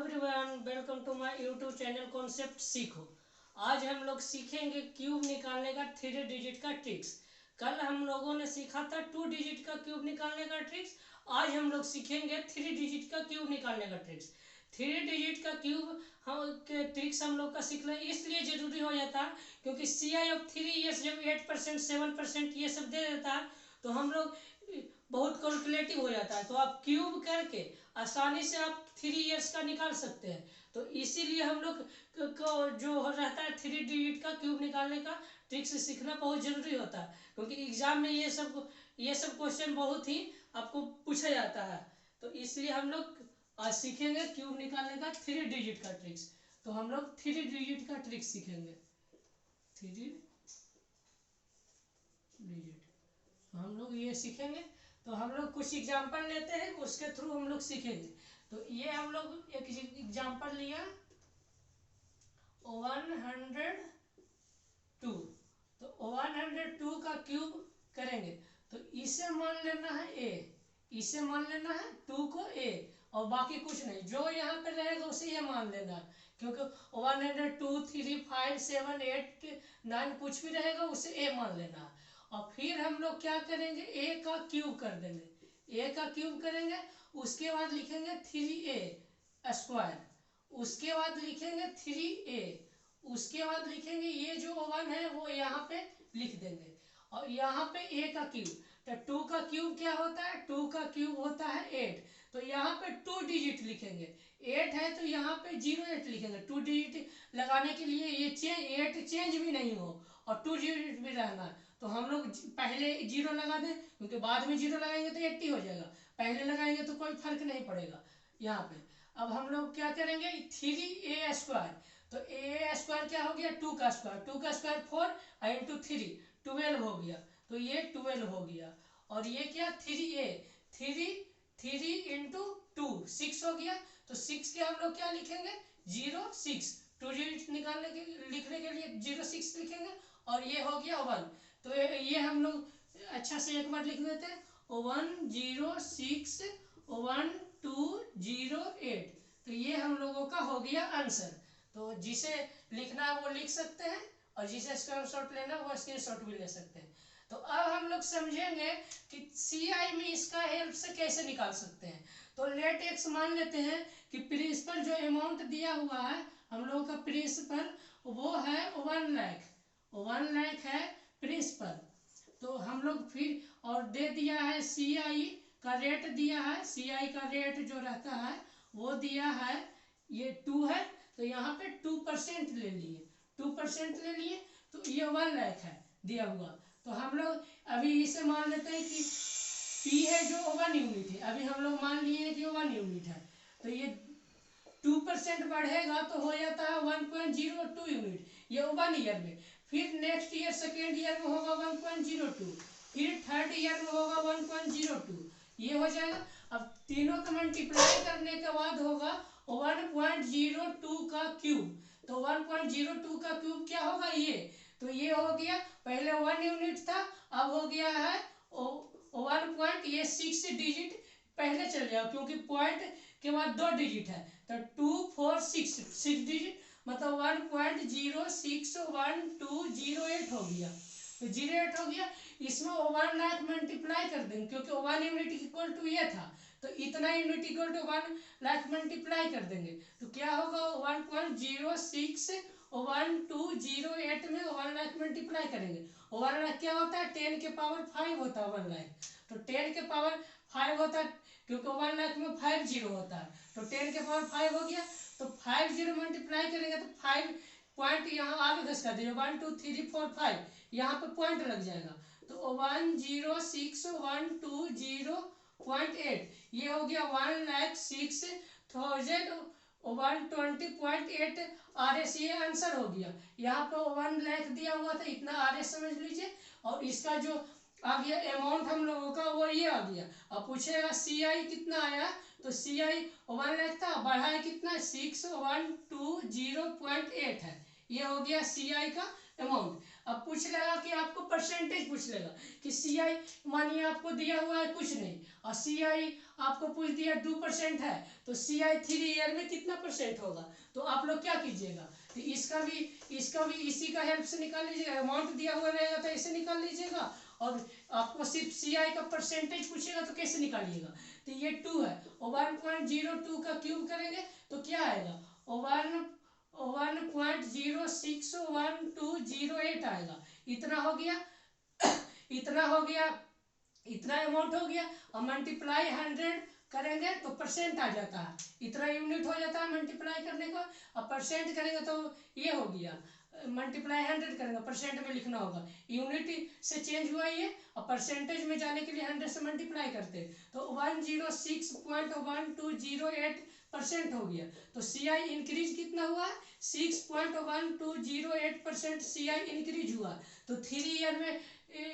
Everyone, welcome to my YouTube channel concept सीखो। आज हम लोग सीखेंगे क्यूब निकालने का 3 डिजिट का ट्रिक्स। कल हम लोगों ने सीखा था 2 डिजिट का क्यूब निकालने का ट्रिक्स। आज हम लोग सीखेंगे 3 डिजिट का क्यूब निकालने का ट्रिक्स। 3 डिजिट का क्यूब हम के ट्रिक्स हम लोग का सीखना इसलिए ज़रूरी हो जाता है क्योंकि CI ऑफ 3 ईयर्स जब 8% 7% ये सब दे देता है तो हम लोग बहुत कैलकुलेटिव हो जाता है। तो आप क्यूब करके आसानी से आप 3 ईयर्स का निकाल सकते हैं। तो इसीलिए हम लोग को जो रहता है 3 डिजिट का क्यूब निकालने का ट्रिक्स सीखना बहुत ज़रूरी होता है क्योंकि एग्जाम में ये सब क्वेश्चन बहुत ही आपको पूछा जाता है। तो इसलिए हम लोग आज सीखेंगे क्यूब निकालने का 3 डिजिट का ट्रिक्स। तो हम लोग 3 डिजिट का ट्रिक्स सीखेंगे। 3 डिजिट हम लोग ये सीखेंगे। तो हम लोग कुछ एग्जाम्पल लेते हैं, उसके थ्रू हम लोग सीखेंगे। तो ये हम लोग एक एग्जाम्पल लिया 102। तो 102 का क्यूब करेंगे तो इसे मान लेना है a, इसे मान लेना है 2 को a और बाकी कुछ नहीं, जो यहाँ पे रहेगा उसे ये मान लेना है क्योंकि 102 3 5 7 8 9 कुछ भी रहेगा उसे a मान लेना है। और फिर हम लोग क्या करेंगे, a का क्यूब कर देंगे, a का क्यूब करेंगे। उसके बाद लिखेंगे 3a स्क्वायर, उसके बाद लिखेंगे 3a, उसके बाद लिखेंगे ये जो 1 है वो यहाँ पे लिख देंगे और यहाँ पे a का क्यूब। तो 2 का क्यूब क्या होता है, 2 का क्यूब होता है 8। तो यहाँ पे 2 डिजिट लिखेंगे, 8 है तो यहाँ पे 08 लिखेंगे। 2 डिजिट लगाने के लिए ये 8 चेंज भी नहीं हो और 2 डिजिट भी रहना है। तो हम लोग पहले 0 लगा दें क्योंकि बाद में 0 लगाएंगे तो 80 हो जाएगा, पहले लगाएंगे तो कोई फर्क नहीं पड़ेगा यहाँ पे। अब हम लोग क्या करेंगे 3a स्क्वायर। तो a स्क्वायर क्या हो गया 2 का स्क्वायर, 2 का स्क्वायर 4 इंटू 3 12 हो गया। तो ये 12 हो गया और ये क्या 3a 3 इंटू 2 6 हो गया। तो 6 के हम लोग क्या लिखेंगे 06, 2 डिजिट निकालने के लिखने के लिए 06 लिखेंगे और ये हो गया 1। तो ये हम लोग अच्छा से एक बार लिख देते हैं 106 1208। तो ये हम लोगों का हो गया आंसर। तो जिसे लिखना है वो लिख सकते हैं और जिसे स्क्रीनशॉट लेना है वो स्क्रीनशॉट भी ले सकते हैं। तो अब हम लोग समझेंगे कि CI में इसका हेल्प से कैसे निकाल सकते हैं। तो लेट एक्स मान लेते हैं कि प्रिंसिपल जो अमाउंट दिया हुआ है हम लोगों का प्रिंसिपल वो है 1 लाख, 1 लाख है प्रिंसिपल। तो हम लोग फिर और दे दिया है CI का रेट दिया है, CI का रेट जो रहता है वो दिया है ये 2 है। तो यहाँ पे 2% ले लिए, 2% ले लिए। तो ये 1 लाख है दिया हुआ। तो हम लोग अभी इसे मान लेते हैं कि P है जो 1 यूनिट है, अभी हम लोग मान लिए कि 1 यूनिट है। तो ये 2% बढ़ेगा तो हो जाता है 1.02 यूनिट, ये 1 ईयर में। फिर नेक्स्ट ईयर सेकेंड ईयर में होगा 1.02, फिर थर्ड ईयर में होगा 1.02, ये हो जाएगा। अब तीनों का मल्टीप्लाई करने के बाद होगा 1.02 का क्यूब। तो 1.02 का क्यूब क्या होगा ये, तो ये हो गया पहले 1 यूनिट था, अब हो गया है 1 ये 6 डिजिट पहले चल जाएगा क्योंकि पॉइंट के बाद 2 डिजिट है। तो 2 4 6 डिजिट मतलब 1.061208 हो गया। तो 08 हो गया, इसमें 1 लाख मल्टीप्लाई कर देंगे क्योंकि 1 यूनिट इक्वल टू ये था। तो इतना unit equal to 1 lakh multiply कर देंगे तो क्या होगा 1.061208 में 1 लाख मल्टीप्लाई करेंगे। 1 लाख क्या होता है 10 के पावर 5 होता है 1 लाख। तो 10 के पावर 5 होता है क्योंकि 1 लाख में 5 जीरो होता है। तो 10 के पावर 5 हो गया। तो 5 जीरो मल्टीप्लाई करेंगे तो 5 पॉइंट यहाँ आगे घसका दीजिए 1 2 3 4 5 यहाँ पे पॉइंट लग जाएगा। तो 1061208 ये हो गया 1,06,120.8 RS, ये आंसर हो गया। यहाँ पे 1 लाख दिया हुआ था, इतना RS समझ लीजिए और इसका जो आ गया अमाउंट हम लोगों का वो ये आ गया। अब पूछेगा CI कितना आया, तो CI 1 लाख था, बढ़ा है कितना 6120.8 है, ये हो गया CI का अमाउंट। अब पूछ लेगा कि आपको परसेंटेज पूछ लेगा कि सी आई, मानिए आपको दिया हुआ है कुछ नहीं और सी आई आपको पूछ दिया 2% है, तो सी आई 3 ईयर में कितना परसेंट होगा। तो आप लोग क्या कीजिएगा, तो इसका भी इसी का हेल्प से निकाल लीजिएगा। अमाउंट दिया हुआ रहेगा तो ऐसे निकाल लीजिएगा, और आपको सिर्फ सी आई का परसेंटेज पूछेगा तो कैसे निकालिएगा। तो ये 2 है, 1.02 का क्यूब करेंगे तो क्या आएगा, 1.061208 आएगा। इतना हो गया इतना हो गया, इतना अमाउंट हो गया। और मल्टीप्लाई 100 करेंगे तो परसेंट आ जाता है, इतना यूनिट हो जाता है मल्टीप्लाई करने का। अब परसेंट करेंगे तो ये हो गया, मल्टीप्लाई 100 करेंगे परसेंट में लिखना होगा, यूनिट से चेंज हुआ ये, और परसेंटेज में जाने के लिए 100 से मल्टीप्लाई करते तो 106.1208% हो गया। तो सी आई इंक्रीज कितना हुआ, 6.1208% सी आई इंक्रीज हुआ। तो 3 ईयर में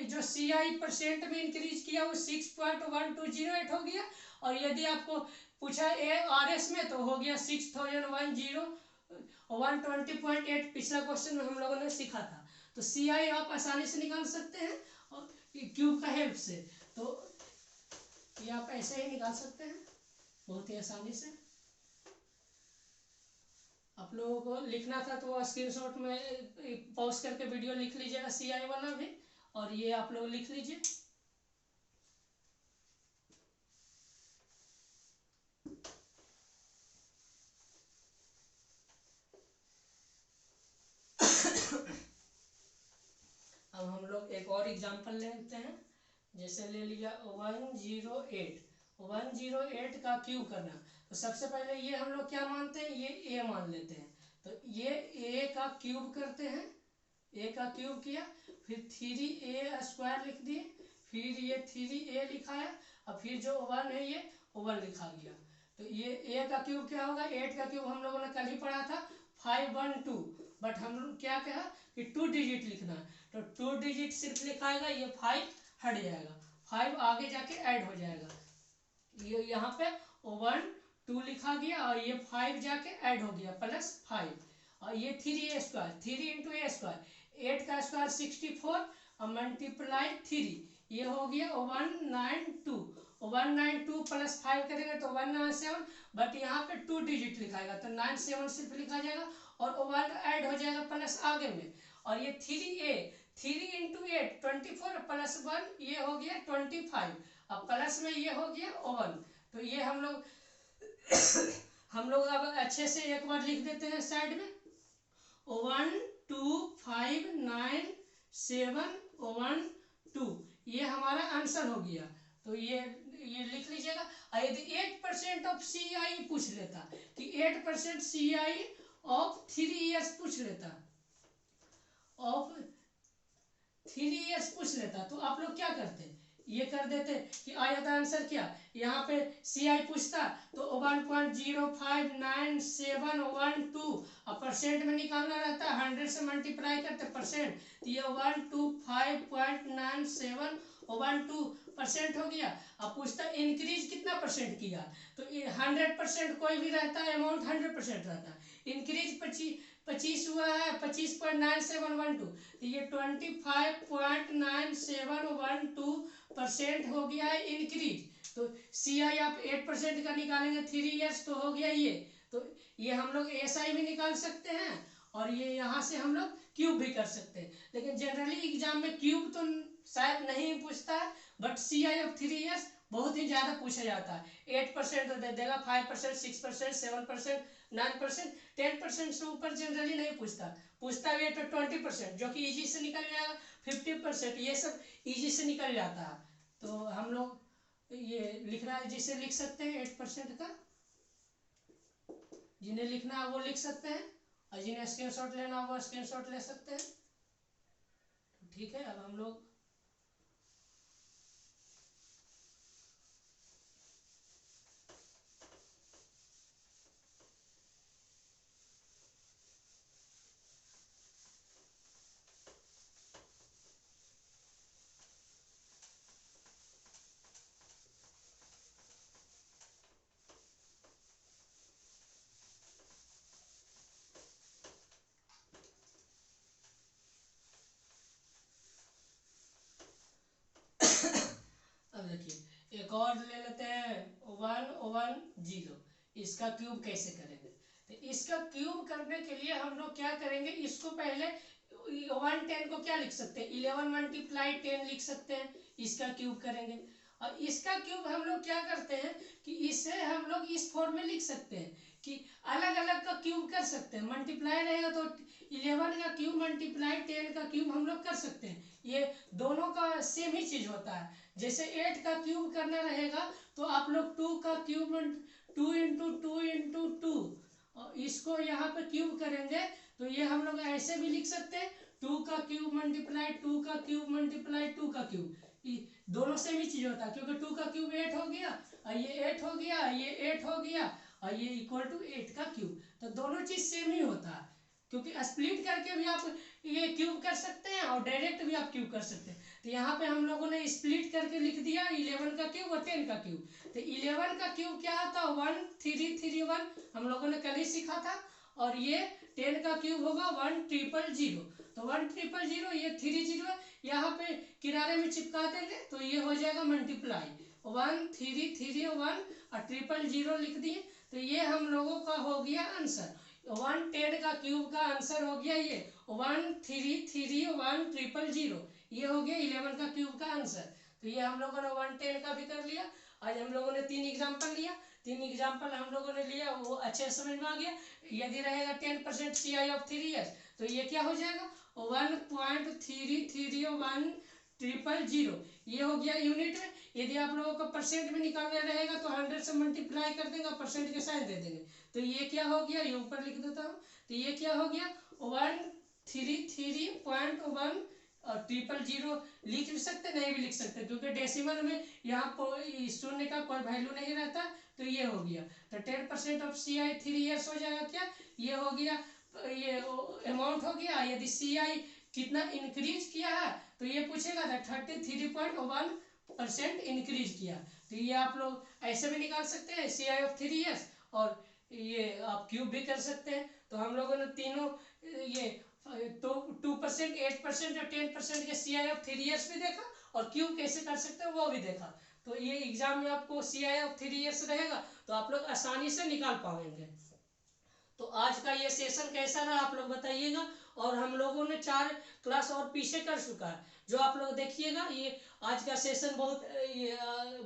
जो सी आई परसेंट में इंक्रीज किया वो 6.1208 हो गया। और यदि आपको पूछा ए आर एस में तो हो गया 120.8। पिछला क्वेश्चन में हम लोगों ने सीखा था। तो सी आई आप आसानी से निकाल सकते हैं और क्यूब का हेल्प से, तो ये आप ऐसे ही निकाल सकते हैं बहुत ही आसानी से। आप लोगों को लिखना था तो स्क्रीनशॉट में पॉज करके वीडियो लिख लीजिएगा सी आई वाला भी, और ये आप लोग लिख लीजिए। अब हम लोग एक और एग्जांपल लेते हैं, जैसे ले लिया 108 का क्यूब करना। तो सबसे पहले ये हम लोग क्या मानते हैं, ये ए मान लेते हैं। तो ये ए का क्यूब करते हैं, ए का क्यूब किया, फिर 3a² लिख दिए, फिर ये 3a लिखा है, और फिर जो 1 है ये 1 लिखा गया। तो ये ए का क्यूब क्या होगा, 8 का क्यूब हम लोगों ने कल ही पढ़ा था 512, बट हम लोग क्या कहा कि 2 डिजिट लिखना है। तो 2 डिजिट सिर्फ लिखाएगा, ये 5 हट जाएगा, 5 आगे जाके ऐड हो जाएगा। ये यहाँ पे 1 2 लिखा गया और ये 5 जाके ऐड हो गया +5, और ये 3a², 3 इंटू a², 8 का स्क्वायर 64 और मल्टीप्लाई 3, ये हो गया 192। 192 +5 करेंगे तो 197, बट यहाँ पे 2 डिजिट लिखाएगा तो 97 सिर्फ लिखा जाएगा, और 1 ऐड हो जाएगा प्लस आगे में। और ये 3a, 3 इंटू 8 24 +1 ये हो गया 25, अब प्लस में ये हो गया 1। तो ये हम लोग अब अच्छे से एक बार लिख देते हैं साइड में, 1259712, ये हमारा आंसर हो गया। तो ये लिख लीजिएगा। यदि 8% ऑफ सी आई पूछ लेता कि 8% सी आई ऑफ 3 ईयर्स पूछ लेता, ऑफ 3 ईयर्स पूछ लेता, तो आप लोग क्या करते, ये कर देते कि आ जाता आंसर क्या, यहाँ पे सी आई पूछता तो 1.059712, अब परसेंट में निकालना रहता है, 100 से मल्टीप्लाई करते परसेंट, तो ये 125.9712% हो गया। अब पूछता इंक्रीज कितना परसेंट किया, तो 100% कोई भी रहता है, अमाउंट 100% रहता है। इंक्रीज 25 हुआ है, 25.9712, तो ये 25.9712% हो गया है इंक्रीज। तो सी आई आप 8% का निकालेंगे 3 ईयर्स तो हो गया ये। तो ये हम लोग एस आई भी निकाल सकते हैं, और ये यहाँ से हम लोग क्यूब भी कर सकते हैं। लेकिन जनरली एग्जाम में क्यूब तो शायद नहीं पूछता है, but C I of 3 years बहुत ही ज़्यादा पूछा जाता है। 8% तो दे देगा, 5%, 6%, 7%, 9%, 10% से ऊपर जनरली नहीं पूछता भी है तो 20%, जो कि इजी से निकल जाएगा, 50%, ये सब इजी से निकल जाता है। तो हम लोग ये लिखना है जिसे लिख सकते हैं 8% का, जिन्हें लिखना है वो लिख सकते हैं, और जिन्हें स्क्रीनशॉट लेना है वो स्क्रीनशॉट ले सकते हैं। ठीक है, अब हम लोग एक और ले लेते हैं 110, इसका क्यूब कैसे करेंगे। तो इसका क्यूब करने के लिए हम लोग क्या करेंगे, इसको पहले 110 को क्या लिख सकते हैं, 11 मल्टीप्लाई 10 लिख सकते हैं, इसका क्यूब करेंगे। और इसका क्यूब हम लोग क्या करते हैं कि इसे हम लोग इस फॉर्म में लिख सकते हैं कि अलग अलग का क्यूब कर सकते हैं। मल्टीप्लाई रहेगा तो 11 का क्यूब मल्टीप्लाई 10 का क्यूब हम लोग कर सकते हैं, ये दोनों का सेम ही चीज होता है। जैसे 8 का क्यूब करना रहेगा तो आप लोग 2 का क्यूब 2 इंटू 2 इंटू 2, और इसको यहाँ पे क्यूब करेंगे तो ये हम लोग ऐसे भी लिख सकते हैं 2 का क्यूब मल्टीप्लाई 2 का क्यूब मल्टीप्लाई 2 का क्यूब, दोनों सेम ही चीज होता है, क्योंकि 2 का क्यूब 8 हो गया और ये 8 हो गया, ये 8 हो गया और ये इक्वल टू 8 का क्यूब, तो दोनों चीज सेम ही होता है। क्योंकि स्प्लिट करके भी आप ये क्यूब कर सकते हैं और डायरेक्ट भी आप क्यूब कर सकते हैं। तो यहाँ पे हम लोगों ने स्प्लिट करके लिख दिया 11 का क्यूब और 10 का क्यूब। तो 11 का क्यूब क्या आता है 1331, हम लोगों ने कल ही सीखा था, और ये 10 का क्यूब होगा 1300। तो 1300 ये 30 यहाँ पे किनारे में चिपका देंगे तो ये हो जाएगा मल्टीप्लाई 1331 और 000 लिख दिए। तो ये हम लोगों का हो गया आंसर, 110 का क्यूब का आंसर हो गया ये 1331 ये हो गया 11 का क्यूब का आंसर। तो ये हम लोगों ने 110 का भी कर लिया। आज हम लोगों ने 3 एग्जाम्पल लिया, 3 एग्जाम्पल हम लोगों ने लिया, वो अच्छे समझ में आ गया। यदि रहेगा 10% CI ऑफ 3 years तो ये क्या हो जाएगा 1.330100, ये हो गया यूनिट में। यदि आप लोगों को परसेंट में निकालना रहेगा तो 100 से मल्टीप्लाई कर देंगे, परसेंट के साइन दे देंगे। तो ये क्या हो गया, ये ऊपर लिख देता हूँ, तो ये क्या हो गया 133.1 और 000 लिख भी सकते नहीं भी लिख सकते, क्योंकि डेसिमल में यहाँ शून्य का कोई वैल्यू नहीं रहता। तो ये हो गया, तो 10% ऑफ CI 3 years हो जाएगा क्या, ये हो गया, ये अमाउंट हो गया। यदि CI कितना इंक्रीज किया है तो ये पूछेगा था 33.1% इंक्रीज किया। तो ये आप लोग ऐसे भी निकाल सकते हैं CI ऑफ 3 years, और ये आप क्यूब भी कर सकते हैं। तो हम लोगों ने तीनों ये 2%, 8% और 10% के CI ऑफ 3 years भी देखा, और क्यूब कैसे कर सकते हैं वो भी देखा। तो ये एग्जाम में आपको CI ऑफ 3 years रहेगा तो आप लोग आसानी से निकाल पाएंगे। तो आज का ये सेशन कैसा रहा आप लोग बताइएगा। और हम लोगों ने 4 क्लास और पीछे कर चुका है, जो आप लोग देखिएगा। ये आज का सेशन बहुत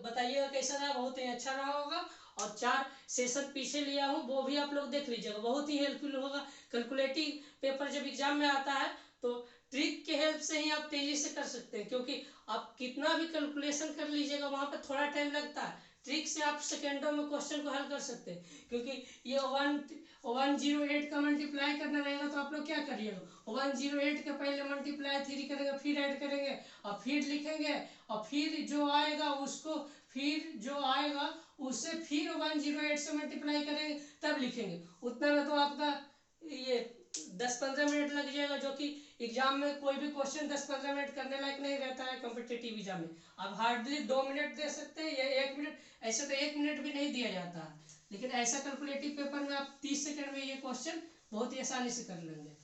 बताइएगा कैसा रहा, बहुत ही अच्छा रहा होगा। और 4 सेशन पीछे लिया हूँ, वो भी आप लोग देख लीजिएगा, बहुत ही हेल्पफुल होगा। कैलकुलेटिव पेपर जब एग्जाम में आता है तो ट्रिक के हेल्प से ही आप तेजी से कर सकते हैं, क्योंकि आप कितना भी कैलकुलेशन कर लीजिएगा वहाँ पे थोड़ा टाइम लगता है। ट्रिक से आप सेकेंडों में क्वेश्चन को हल कर सकते हैं, क्योंकि ये 108 का मल्टीप्लाई करना रहेगा तो आप लोग क्या करिएगा 108 के पहले मल्टीप्लाई 3 करेंगे, फिर ऐड करेंगे और फिर लिखेंगे, और फिर जो आएगा उसको फिर जो आएगा उससे फिर 108 से मल्टीप्लाई करेंगे तब लिखेंगे। उतना में तो आपका ये 10-15 मिनट लग जाएगा, जो कि एग्जाम में कोई भी क्वेश्चन 10-15 मिनट करने लायक नहीं रहता है कॉम्पिटिटिव एग्जाम में। आप हार्डली 2 मिनट दे सकते हैं या 1 मिनट, ऐसे तो 1 मिनट भी नहीं दिया जाता है। लेकिन ऐसा कैलकुलेटिव पेपर में आप 30 सेकंड में ये क्वेश्चन बहुत ही आसानी से कर लेंगे।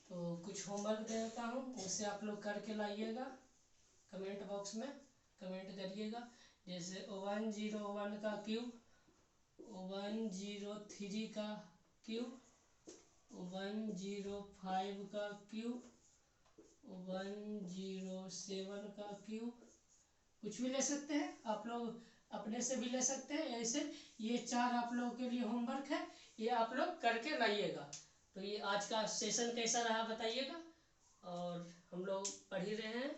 तो कुछ होमवर्क दे देता हूँ, उसे आप लोग करके लाइएगा, कमेंट बॉक्स में कमेंट करिएगा। जैसे 101 का क्यूब, 103 का क्यूब, 105 का क्यूब, 107 का क्यूब, कुछ भी ले सकते हैं आप लोग, अपने से भी ले सकते हैं। ऐसे ये 4 आप लोगों के लिए होमवर्क है, ये आप लोग करके लाइएगा। तो ये आज का सेशन कैसा रहा बताइएगा, और हम लोग पढ़ ही रहे हैं,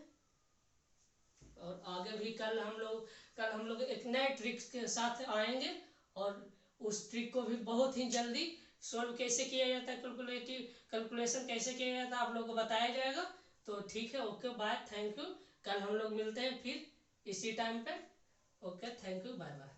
और आगे भी कल हम लोग एक नए ट्रिक्स के साथ आएंगे, और उस ट्रिक को भी बहुत ही जल्दी सॉल्व कैसे किया जाता है, कैलकुलेशन कैसे किया जाता है आप लोग को बताया जाएगा। तो ठीक है, ओके बाय, थैंक यू। कल हम लोग मिलते हैं फिर इसी टाइम पे। Okay, thank you, bye bye.